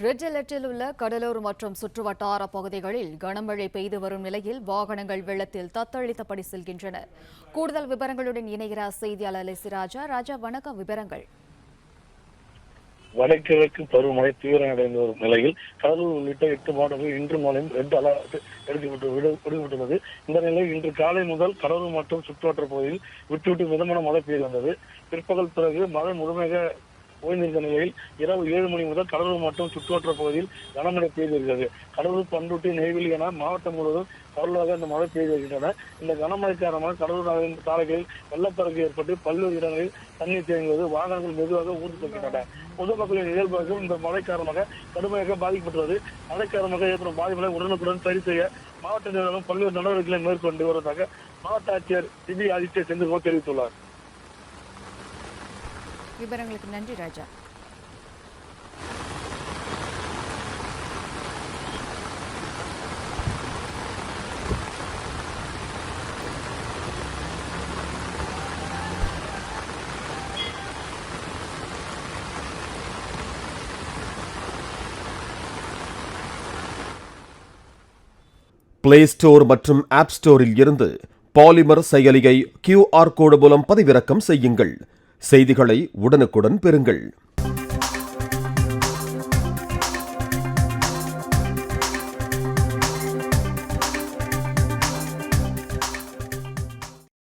Red அலர்ட்டில் உள்ள கடலூர் மற்றும் சுற்றுவட்டார பகுதிகளில் கனமழை பெய்து வரும் நிலையில் வாகனங்கள் வெள்ளத்தில் தத்தளித்தபடி செல்கின்றன. கூடுதல் விவரங்களுடன் இணைகிறார் செய்தியாளர் லெசிராஜா. ராஜா, வணக்கம். விவரங்கள். வடகிழக்கு பருவமழை தீவிரமடைந்து வரும் நிலையில் கடலூர் உள்ளிட்ட 8 மாவட்டங்களில் இன்று மாலையும் ரெட் அலர்ட் விடுவிக்கப்பட்டுள்ளது. இந்த நிலையில் இன்று காலை முதல் கடலூர் மற்றும் சுற்றுவட்டார பகுதியில் விட்டு மிதமான மழை பெய்து வந்தது. பிற்பகல் பிறகு மழை முழுமையாக ஓய்ந்திருந்த நிலையில் இரவு 7 மணி முதல் கடலூர் மற்றும் சுற்றுவட்டார பகுதியில் கனமழை பெய்து வருகிறது. கடலூர், பண்ருட்டி, நெய்வேலி என மாவட்டம் முழுவதும் பரவலாக இந்த மழை பெய்து வருகின்றன. இந்த கனமழை காரணமாக கடலூர் நகரின் சாலைகளில் வெள்ளப்பெருக்கு ஏற்பட்டு பல்வேறு இடங்களில் தண்ணீர் தேங்குவது, வாகனங்கள் மெதுவாக ஊர்ந்து செல்கின்றன. பொதுமக்களின் இயல்பாகவும் இந்த மழை காரணமாக கடுமையாக பாதிக்கப்பட்டுள்ளது. மழை காரணமாக ஏற்படும் பாதிப்புகளை உடனுக்குடன் சரி செய்ய மாவட்ட நிர்வாகம் பல்வேறு நடவடிக்கைகளை மேற்கொண்டு வருவதாக மாவட்ட ஆட்சியர் சிபி ஆதித்ய செந்தில்குமார் தெரிவித்துள்ளார். விவரங்களுக்கு நன்றி ராஜா. பிளே ஸ்டோர் மற்றும் ஆப் ஸ்டோரில் இருந்து பாலிமர் செயலியை QR கோடு மூலம் பதிவிறக்கம் செய்யுங்கள். செய்திகளை உடனுக்குடன் பெறுங்கள்.